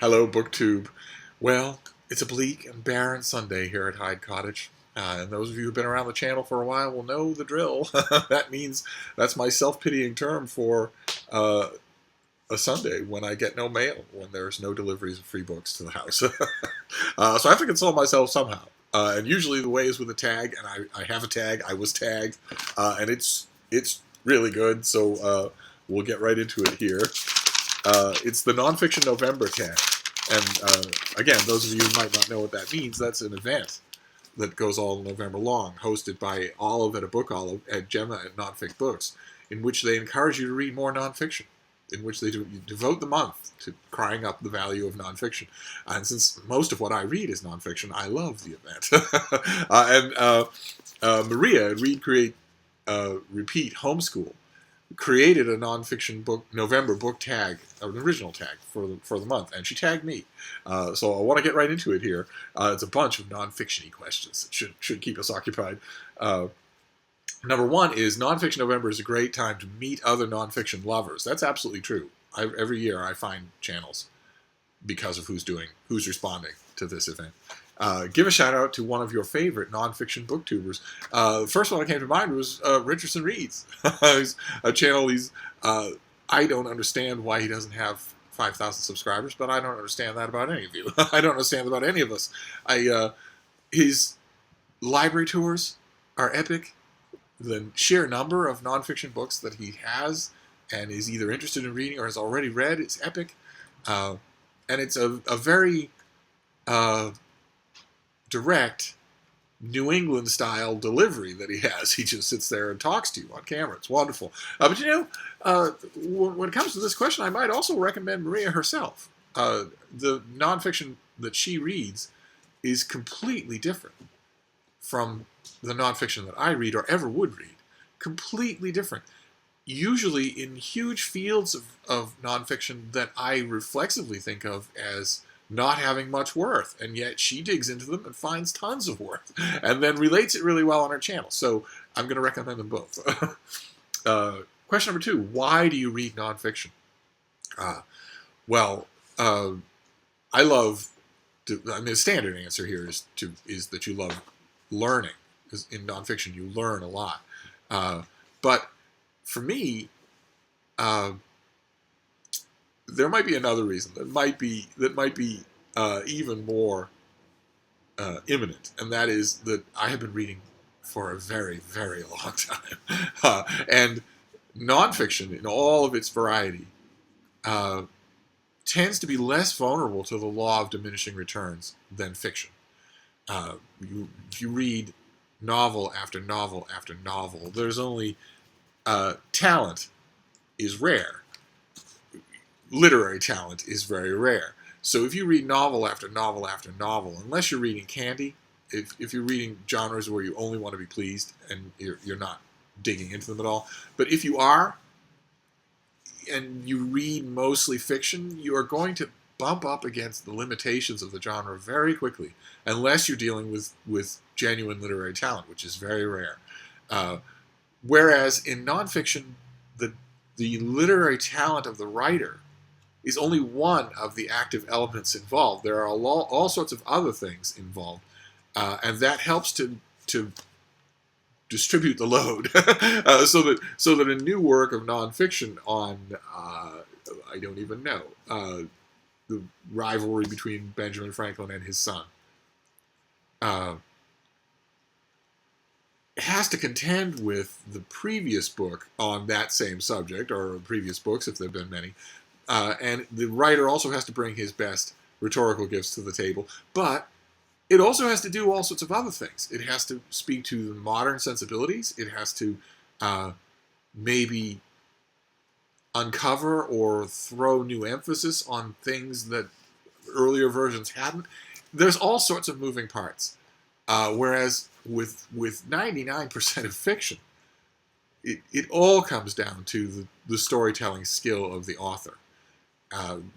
Hello, BookTube. Well, it's a bleak and barren Sunday here at Hyde Cottage. And those of you who've been around the channel for a while will know the drill. That means that's my self-pitying term for uh, a Sunday when I get no mail, when there's no deliveries of free books to the house. So I have to console myself somehow. And usually the way is with a tag, and I have a tag. I was tagged, and it's really good. So we'll get right into it here. It's the Nonfiction November tag. And again, those of you who might not know what that means, that's an event that goes all November long, hosted by Olive at A Book Olive at Gemma at Nonfic Books, in which they encourage you to read more nonfiction, in which they devote the month to crying up the value of nonfiction. And since most of what I read is nonfiction, I love the event. Maria at Read, Create, Repeat Homeschool created a nonfiction book November book tag, an original tag for the month, and she tagged me. So I want to get right into it here. It's a bunch of nonfiction-y questions that should keep us occupied. Number one is Nonfiction November is a great time to meet other nonfiction lovers. That's absolutely true. Every year I find channels because of who's responding to this event. Give a shout out to one of your favorite nonfiction booktubers. The first one that came to mind was Richardson Reads. He's a channel. I don't understand why he doesn't have 5,000 subscribers, but I don't understand that about any of you. I don't understand about any of us. His library tours are epic. The sheer number of nonfiction books that he has and is either interested in reading or has already read is epic. And it's a very direct New England style delivery that he has. He just sits there and talks to you on camera. It's wonderful. But when it comes to this question, I might also recommend Maria herself. The nonfiction that she reads is completely different from the nonfiction that I read or ever would read. Completely different. Usually in huge fields of nonfiction that I reflexively think of as not having much worth, and yet she digs into them and finds tons of worth, and then relates it really well on her channel. So I'm going to recommend them both. Question number two: why do you read nonfiction? I love. The standard answer here is that you love learning. Because in nonfiction, you learn a lot. But for me, there might be another reason that might be even more imminent, and that is that I have been reading for a very, very long time, and nonfiction in all of its variety tends to be less vulnerable to the law of diminishing returns than fiction. If you read novel after novel after novel, there's only talent is rare. Literary talent is very rare. So if you read novel after novel after novel, unless you're reading candy, if you're reading genres where you only want to be pleased and you're not digging into them at all, but if you are, and you read mostly fiction, you are going to bump up against the limitations of the genre very quickly, unless you're dealing with genuine literary talent, which is very rare. Whereas in nonfiction, the literary talent of the writer is only one of the active elements involved. There are all sorts of other things involved, and that helps to distribute the load, so that a new work of nonfiction on I don't even know the rivalry between Benjamin Franklin and his son has to contend with the previous book on that same subject, or previous books if there have been many. And the writer also has to bring his best rhetorical gifts to the table, but it also has to do all sorts of other things. It has to speak to the modern sensibilities. It has to maybe uncover or throw new emphasis on things that earlier versions hadn't. There's all sorts of moving parts. Whereas with 99% of fiction, it all comes down to the storytelling skill of the author.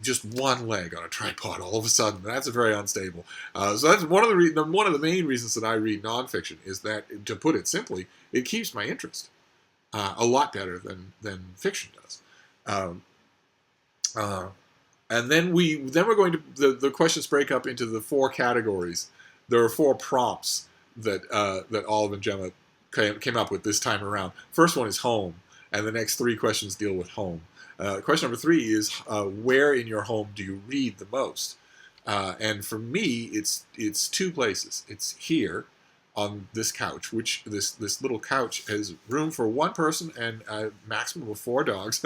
Just one leg on a tripod all of a sudden. That's very unstable. So that's one of the main reasons that I read nonfiction is that, to put it simply, it keeps my interest a lot better than fiction does. And then we're going to the questions break up into the four categories. There are four prompts that Olive and Gemma came up with this time around. First one is home, and the next three questions deal with home. Question number 3 is where in your home do you read the most? And for me, it's two places. It's here on this couch, which this little couch has room for one person and a maximum of 4 dogs.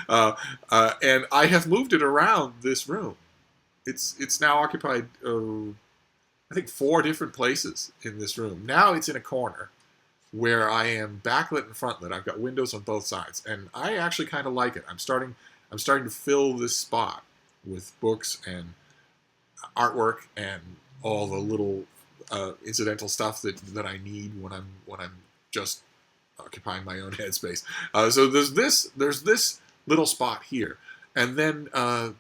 And I have moved it around this room. It's now occupied, I think, 4 different places in this room. Now it's in a corner where I am backlit and frontlit. I've got windows on both sides, and I actually kind of like it. I'm starting to fill this spot with books and artwork and all the little incidental stuff that I need when I'm just occupying my own headspace. So there's this little spot here, and then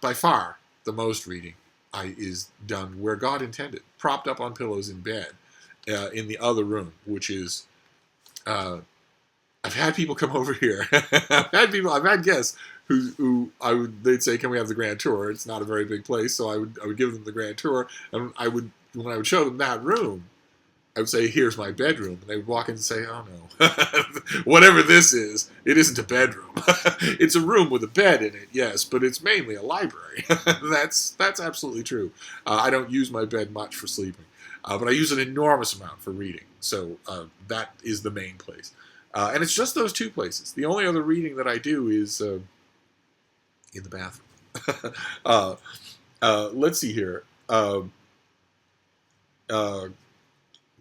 by far the most reading is done where God intended, propped up on pillows in bed, in the other room, which is. I've had people come over here. I've had guests they'd say, "Can we have the grand tour?" It's not a very big place, so I would give them the grand tour, and when I would show them that room, I would say, "Here's my bedroom," and they would walk in and say, "Oh no, whatever this is, it isn't a bedroom. It's a room with a bed in it, yes, but it's mainly a library." That's absolutely true. I don't use my bed much for sleeping, but I use an enormous amount for reading. So that is the main place. And it's just those 2 places. The only other reading that I do is in the bathroom. Let's see here.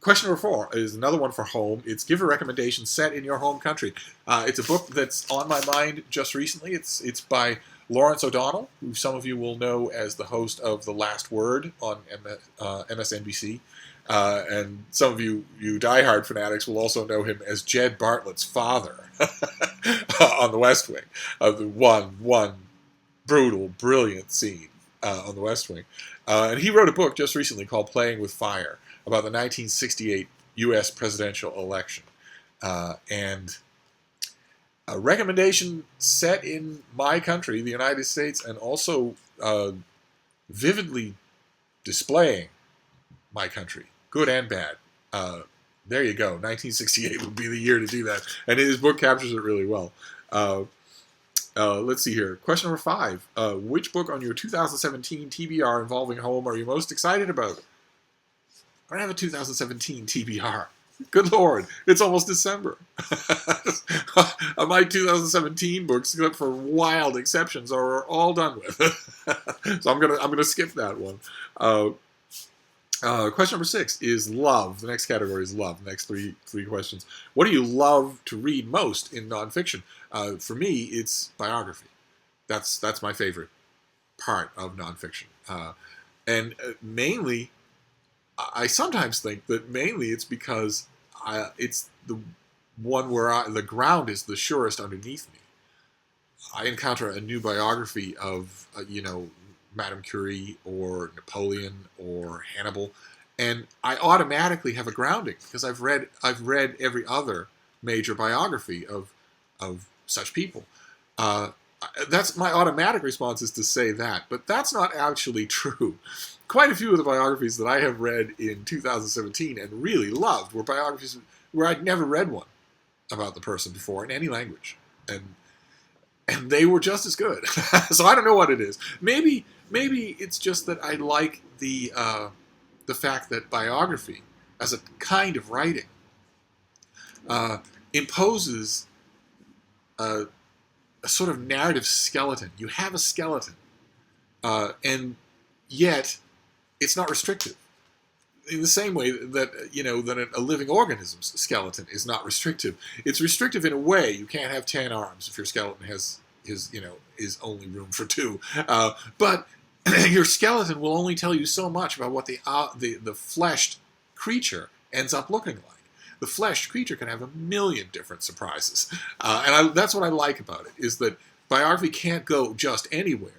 Question number 4 is another one for home. It's give a recommendation set in your home country. It's a book that's on my mind just recently. It's by Lawrence O'Donnell, who some of you will know as the host of The Last Word on MSNBC. And some of you diehard fanatics will also know him as Jed Bartlett's father on The West Wing. The one brutal, brilliant scene on The West Wing. And he wrote a book just recently called Playing with Fire about the 1968 U.S. presidential election. And a recommendation set in my country, the United States, and also vividly displaying my country, good and bad. There you go. 1968 would be the year to do that. And his book captures it really well. Let's see here. Question number 5. Which book on your 2017 TBR involving home are you most excited about? I don't have a 2017 TBR. Good Lord, it's almost December. My 2017 books, except for wild exceptions, are all done with. So I'm gonna skip that one. Question number 6 is love. The next category is love. The next three questions. What do you love to read most in nonfiction? For me, it's biography. That's my favorite part of nonfiction. And mainly, I sometimes think that mainly it's because it's the one where the ground is the surest underneath me. I encounter a new biography of, Madame Curie or Napoleon or Hannibal, and I automatically have a grounding because I've read every other major biography of such people. That's my automatic response, is to say that, but that's not actually true. Quite a few of the biographies that I have read in 2017 and really loved were biographies where I'd never read one about the person before in any language, and they were just as good. So I don't know what it is. Maybe it's just that I like the fact that biography, as a kind of writing, imposes a sort of narrative skeleton. You have a skeleton, and yet it's not restrictive. In the same way that that a living organism's skeleton is not restrictive. It's restrictive in a way. You can't have 10 arms if your skeleton is only room for 2. But your skeleton will only tell you so much about what the fleshed creature ends up looking like. The fleshed creature can have a million different surprises, and that's what I like about it, is that biography can't go just anywhere,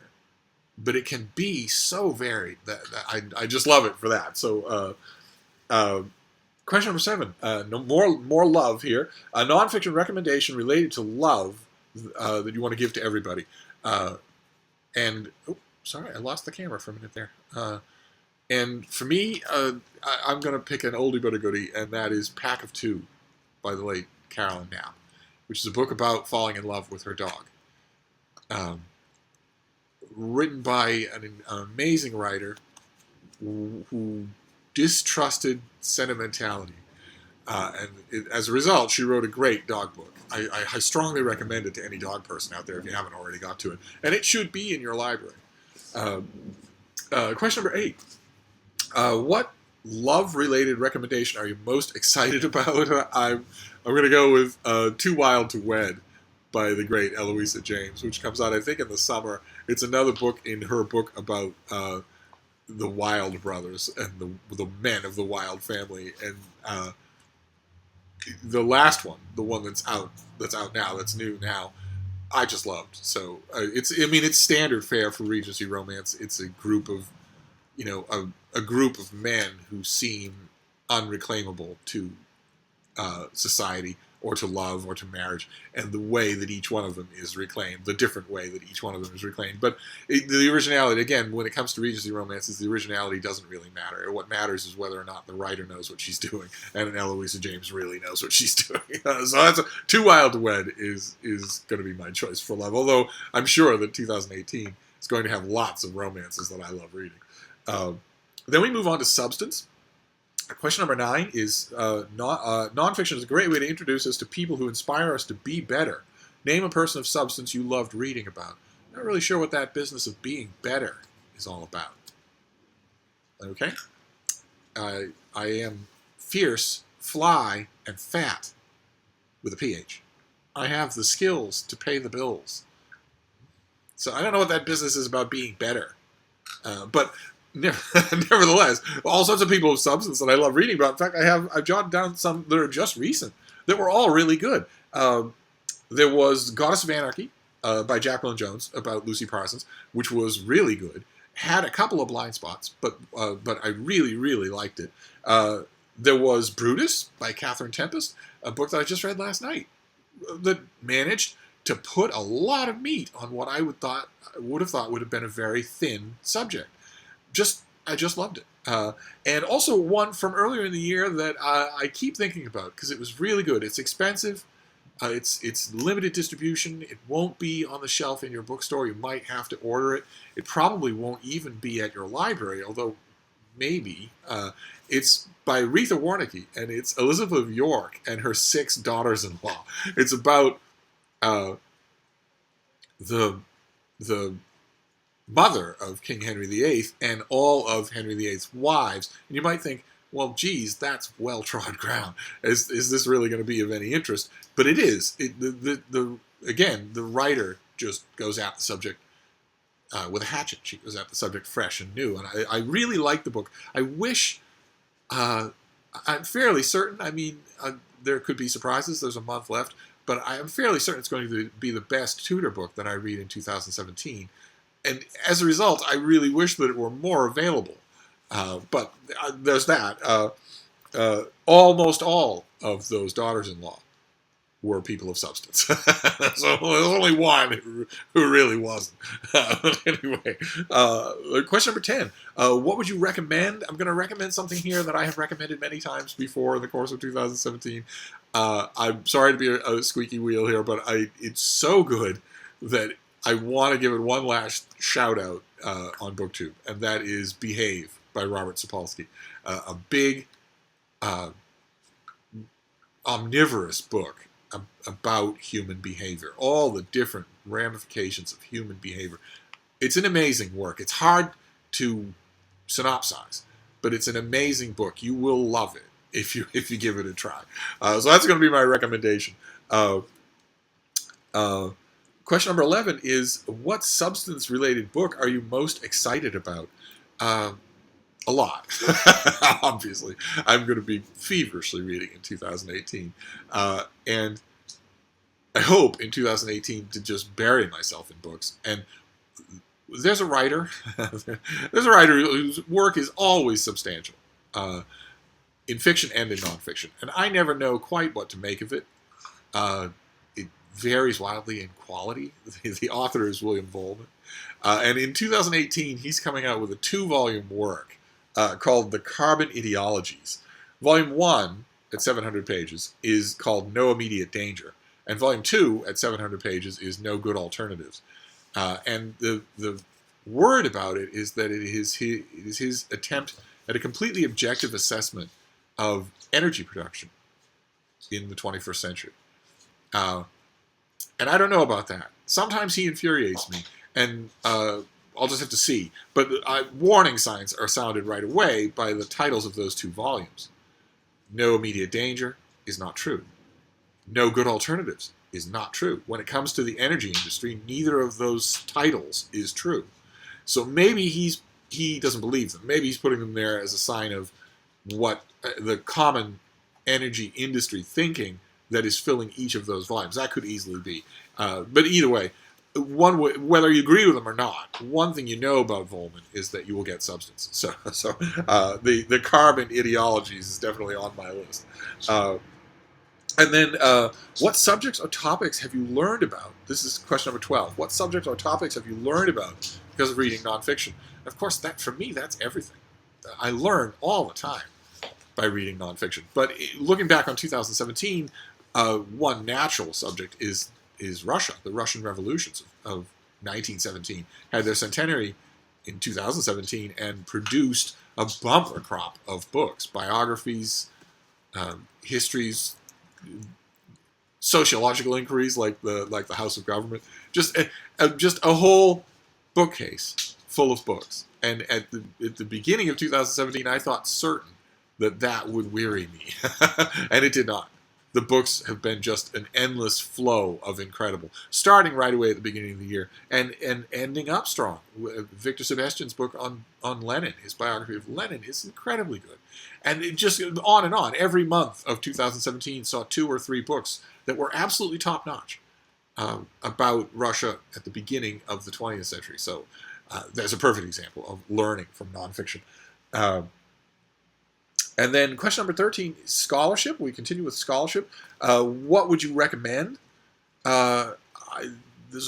but it can be so varied that I just love it for that. So, question number 7, more love here. A nonfiction recommendation related to love that you want to give to everybody. And Sorry, I lost the camera for a minute there. And for me, I'm going to pick an oldie but a goodie, and that is Pack of Two by the late Carolyn Knapp, which is a book about falling in love with her dog. Um, Written by an amazing writer who distrusted sentimentality. As a result, she wrote a great dog book. I strongly recommend it to any dog person out there if you haven't already got to it. And it should be in your library. Question number 8. What love-related recommendation are you most excited about? I'm going to go with Too Wild to Wed by the great Eloisa James, which comes out, I think, in the summer. It's another book in her book about the Wild brothers and the men of the Wild family. And the last one, the one that's out now, that's new now, I just loved. So it's standard fare for Regency romance. It's a group of, a group of men who seem unreclaimable to society or to love or to marriage, and the way that each one of them is reclaimed, the different way that each one of them is reclaimed. But the originality, again, when it comes to Regency romances, the originality doesn't really matter. What matters is whether or not the writer knows what she's doing, and Eloisa James really knows what she's doing. So that's Too Wild to Wed is going to be my choice for love, although I'm sure that 2018 is going to have lots of romances that I love reading. Then we move on to substance. Question number 9 is nonfiction is a great way to introduce us to people who inspire us to be better. Name a person of substance you loved reading about. Not really sure what that business of being better is all about. Okay? I am fierce, fly, and fat with a PH. I have the skills to pay the bills. So I don't know what that business is about being better. But nevertheless, all sorts of people of substance that I love reading about. In fact, I've jotted down some that are just recent that were all really good. There was Goddess of Anarchy by Jacqueline Jones about Lucy Parsons, which was really good. Had a couple of blind spots, but I really, really liked it. There was Brutus by Catherine Tempest, a book that I just read last night that managed to put a lot of meat on what I would have thought would have been a very thin subject. I just loved it. And also one from earlier in the year that I keep thinking about because it was really good. It's expensive. It's limited distribution. It won't be on the shelf in your bookstore. You might have to order it. It probably won't even be at your library, although maybe. It's by Retha Warnicki, and it's Elizabeth of York and her 6 daughters-in-law. It's about the mother of King Henry VIII and all of Henry VIII's wives. And you might think, well, geez, that's well-trod ground. Is this really going to be of any interest? But it is. Again, the writer just goes at the subject with a hatchet. She goes at the subject fresh and new. And I really like the book. I wish, I'm fairly certain, there could be surprises. There's a month left. But I am fairly certain it's going to be the best Tudor book that I read in 2017. And as a result, I really wish that it were more available. But there's that. Almost all of those daughters-in-law were people of substance. So there's only one who really wasn't. Anyway, question number 10. What would you recommend? I'm going to recommend something here that I have recommended many times before in the course of 2017. I'm sorry to be a squeaky wheel here, but it's so good that I want to give it one last shout out on BookTube, and that is Behave by Robert Sapolsky. A big, omnivorous book about human behavior, all the different ramifications of human behavior. It's an amazing work. It's hard to synopsize, but it's an amazing book. You will love it if you give it a try. So that's going to be my recommendation. Question number 11 is, what substance-related book are you most excited about? A lot. Obviously. I'm going to be feverishly reading in 2018. And I hope in 2018 to just bury myself in books. And there's a writer whose work is always substantial, in fiction and in nonfiction. And I never know quite what to make of it. It varies wildly in quality. The author is William Vollmann. And in 2018, he's coming out with a 2-volume work called The Carbon Ideologies. Volume 1, at 700 pages, is called No Immediate Danger. And Volume 2, at 700 pages, is No Good Alternatives. And the word about it is that it is his attempt at a completely objective assessment of energy production in the 21st century. And I don't know about that. Sometimes he infuriates me, and I'll just have to see. But warning signs are sounded right away by the titles of those 2 volumes. No Immediate Danger is not true. No Good Alternatives is not true. When it comes to the energy industry, neither of those titles is true. So maybe he doesn't believe them. Maybe he's putting them there as a sign of what the common energy industry thinking that is filling each of those volumes. That could easily be. But either way, whether you agree with them or not, one thing you know about Volman is that you will get substance. So the Carbon Ideologies is definitely on my list. And then, what subjects or topics have you learned about? This is question number 12. What subjects or topics have you learned about because of reading nonfiction? And of course, that for me, that's everything. I learn all the time by reading nonfiction. But looking back on 2017, one natural subject is Russia. The Russian revolutions of 1917 had their centenary in 2017 and produced a bumper crop of books, biographies, histories, sociological inquiries like the House of Government, just a whole bookcase full of books. And at the beginning of 2017, I thought certain that would weary me, and it did not. The books have been just an endless flow of incredible, starting right away at the beginning of the year and ending up strong. Victor Sebastian's book on Lenin, his biography of Lenin, is incredibly good. And it just on and on. Every month of 2017 saw 2 or 3 books that were absolutely top-notch about Russia at the beginning of the 20th century. So there's a perfect example of learning from nonfiction. And then question number 13, scholarship. We continue with scholarship. What would you recommend? There's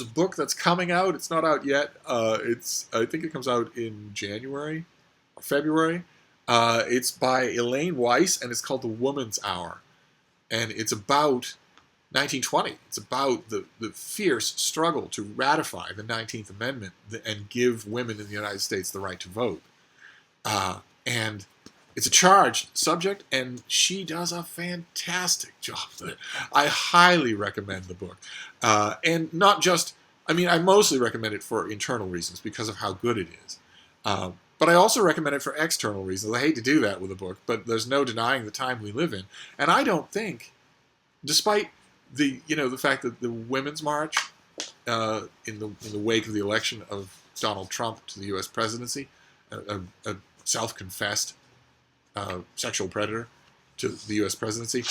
a book that's coming out. It's not out yet. I think it comes out in January or February. It's by Elaine Weiss, and it's called The Woman's Hour. And it's about 1920. It's about the fierce struggle to ratify the 19th Amendment and give women in the United States the right to vote. And it's a charged subject, and she does a fantastic job of it. I highly recommend the book. And not just, I mostly recommend it for internal reasons because of how good it is. But I also recommend it for external reasons. I hate to do that with a book, but there's no denying the time we live in. And I don't think, despite the fact that the Women's March in the wake of the election of Donald Trump to the U.S. presidency, a self-confessed sexual predator to the U.S. presidency,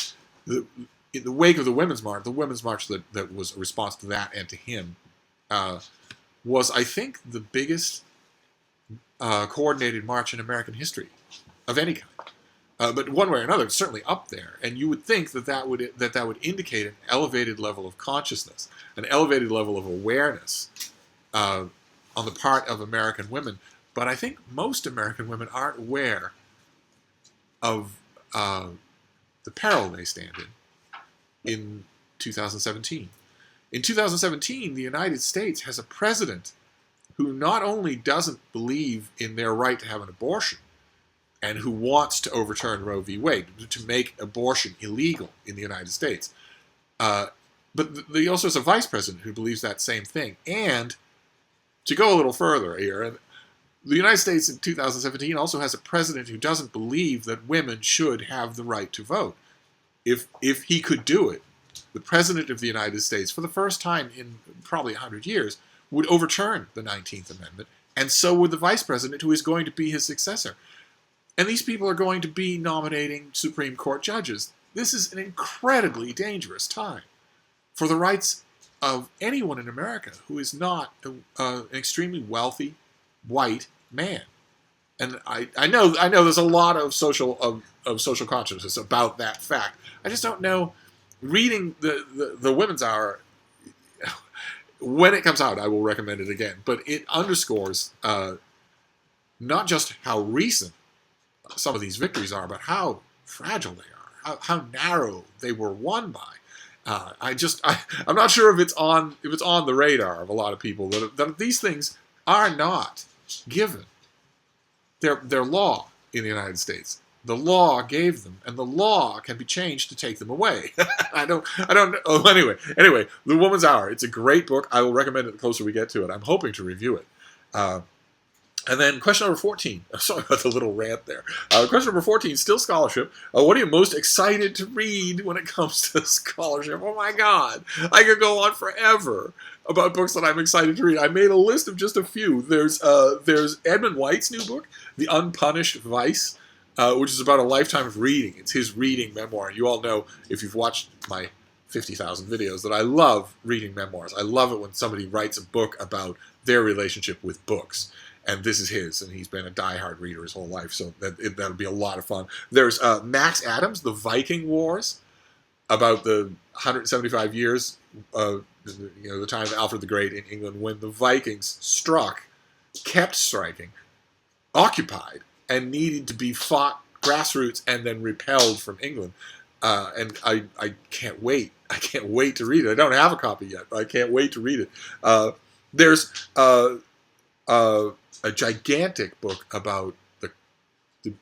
in the wake of the Women's March that was a response to that and to him, was, I think, the biggest coordinated march in American history of any kind. But one way or another, it's certainly up there. And you would think that would indicate an elevated level of consciousness, an elevated level of awareness on the part of American women. But I think most American women aren't aware of the peril they stand in 2017. In 2017, the United States has a president who not only doesn't believe in their right to have an abortion, and who wants to overturn Roe v. Wade, to make abortion illegal in the United States. But he also has a vice president who believes that same thing. And to go a little further here, the United States in 2017 also has a president who doesn't believe that women should have the right to vote. If he could do it, the president of the United States, for the first time in probably 100 years, would overturn the 19th Amendment, and so would the vice president who is going to be his successor. And these people are going to be nominating Supreme Court judges. This is an incredibly dangerous time for the rights of anyone in America who is not an extremely wealthy, white man. And I know there's a lot of social consciousness about that fact. I just don't know. Reading the Women's Hour, when it comes out, I will recommend it again. But it underscores not just how recent some of these victories are, but how fragile they are, how narrow they were won by. I'm not sure if it's on the radar of a lot of people that these things are not given. They're law in the United States. The law gave them, and the law can be changed to take them away. I don't know. Oh, anyway, The Woman's Hour. It's a great book. I will recommend it the closer we get to it. I'm hoping to review it. And then question number 14. Sorry about the little rant there. Question number 14, still scholarship. What are you most excited to read when it comes to scholarship? Oh my God. I could go on forever about books that I'm excited to read. I made a list of just a few. There's Edmund White's new book, The Unpunished Vice, which is about a lifetime of reading. It's his reading memoir. You all know, if you've watched my 50,000 videos, that I love reading memoirs. I love it when somebody writes a book about their relationship with books. And this is his, and he's been a diehard reader his whole life, so that'll be a lot of fun. There's Max Adams, The Viking Wars, about the 175 years, the time of Alfred the Great in England, when the Vikings kept striking, occupied, and needed to be fought grassroots and then repelled from England. And I can't wait. I can't wait to read it. I don't have a copy yet, but I can't wait to read it. There's a gigantic book about the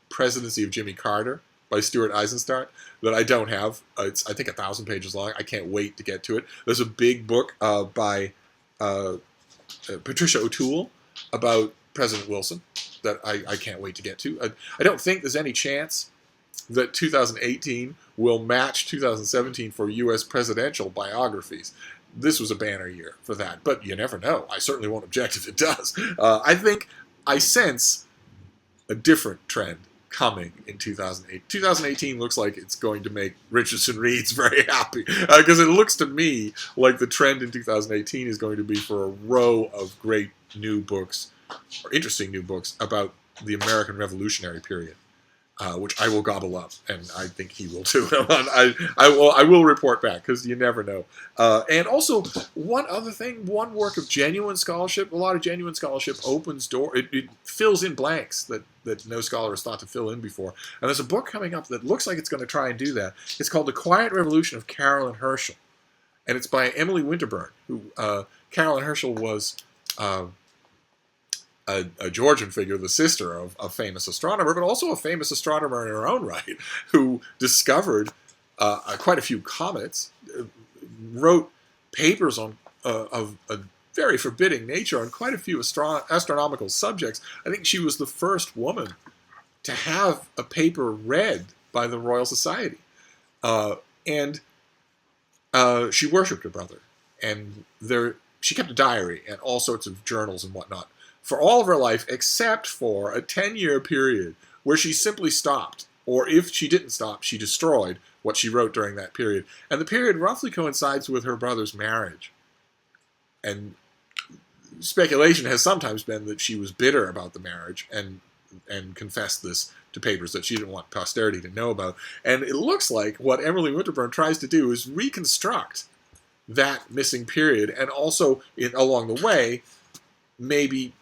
presidency of Jimmy Carter by Stuart Eizenstardt that I don't have. It's, I think, 1,000 pages long. I can't wait to get to it. There's a big book by Patricia O'Toole about President Wilson that I can't wait to get to. I don't think there's any chance that 2018 will match 2017 for U.S. presidential biographies. This was a banner year for that, but you never know. I certainly won't object if it does. I sense a different trend coming in 2008. 2018 looks like it's going to make Richardson Reeds very happy, because it looks to me like the trend in 2018 is going to be for a row of great new books, or interesting new books, about the American Revolutionary period. Which I will gobble up, and I think he will too. I will report back, because you never know. And also, one other thing, one work of genuine scholarship, a lot of genuine scholarship opens door, it fills in blanks that no scholar has thought to fill in before. And there's a book coming up that looks like it's going to try and do that. It's called The Quiet Revolution of Carolyn Herschel, and it's by Emily Winterburn, who, Carolyn Herschel was a Georgian figure, the sister of a famous astronomer, but also a famous astronomer in her own right, who discovered quite a few comets, wrote papers on of a very forbidding nature on quite a few astronomical subjects. I think she was the first woman to have a paper read by the Royal Society. And she worshipped her brother. And she kept a diary and all sorts of journals and whatnot for all of her life, except for a 10-year period where she simply stopped. Or if she didn't stop, she destroyed what she wrote during that period. And the period roughly coincides with her brother's marriage. And speculation has sometimes been that she was bitter about the marriage and confessed this to papers that she didn't want posterity to know about. And it looks like what Emily Winterburn tries to do is reconstruct that missing period, and also, along the way, maybe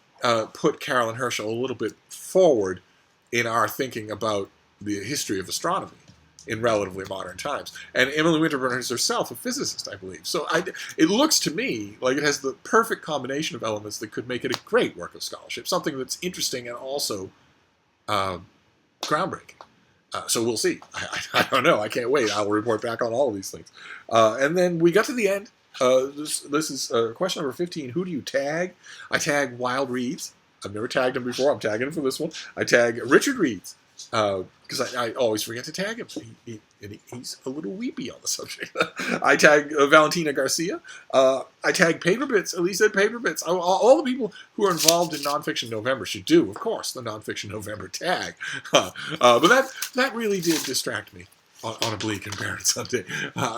put Carolyn Herschel a little bit forward in our thinking about the history of astronomy in relatively modern times. And Emily Winterburn is herself a physicist, I believe. So it looks to me like it has the perfect combination of elements that could make it a great work of scholarship, something that's interesting and also groundbreaking. So we'll see. I don't know. I can't wait. I will report back on all of these things. And then we got to the end. This is question number 15. Who do you tag? I tag Wild Reeds. I've never tagged him before. I'm tagging him for this one. I tag Richard Reeds, because I always forget to tag him. He's a little weepy on the subject. I tag Valentina Garcia. I tag Paperbits, Elisa at Paperbits. All the people who are involved in Nonfiction November should do, of course, the Nonfiction November tag. But that really did distract me on a bleak and barren Sunday.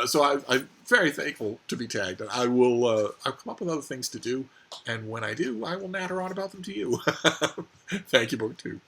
So I'm very thankful to be tagged. And I'll come up with other things to do. And when I do, I will natter on about them to you. Thank you, BookTube.